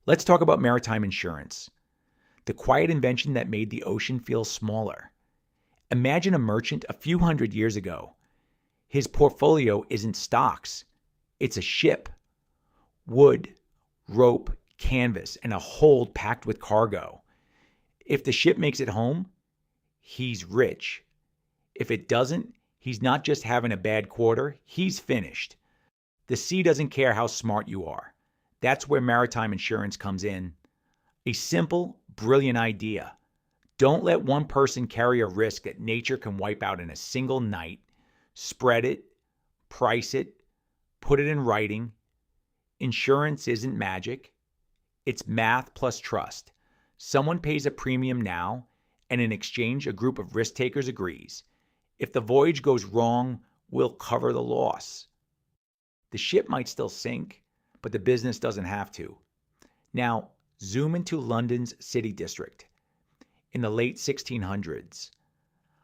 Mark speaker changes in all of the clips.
Speaker 1: Let's talk about maritime insurance, the quiet invention that made the ocean feel smaller. Imagine a merchant a few hundred years ago. His portfolio isn't stocks, it's a ship, wood, rope, canvas, and a hold packed with cargo. If the ship makes it home, he's rich. If it doesn't, he's not just having a bad quarter, he's finished. The sea doesn't care how smart you are. That's where maritime insurance comes in. A simple, brilliant idea. Don't let one person carry a risk that nature can wipe out in a single night. Spread it, price it, put it in writing. Insurance isn't magic. It's math plus trust. Someone pays a premium now, and in exchange, a group of risk takers agrees. If the voyage goes wrong, we'll cover the loss. The ship might still sink, but the business doesn't have to. Now, zoom into London's City District. In the late 1600s,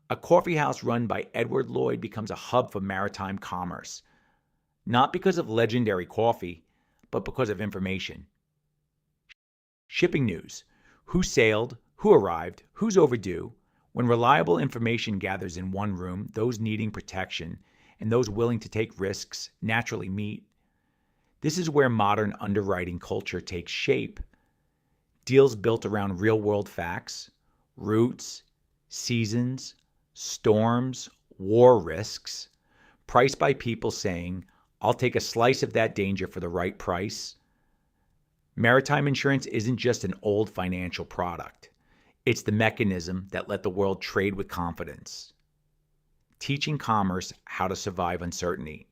Speaker 1: a coffee house run by Edward Lloyd becomes a hub for maritime commerce. Not because of legendary coffee, but because of information. Shipping news: who sailed, who arrived, who's overdue. When reliable information gathers in one room, those needing protection and those willing to take risks naturally meet. This is where modern underwriting culture takes shape. Deals built around real-world facts, routes, seasons, storms, war risks, priced by people saying, "I'll take a slice of that danger for the right price." Maritime insurance isn't just an old financial product. It's the mechanism that let the world trade with confidence, teaching commerce how to survive uncertainty.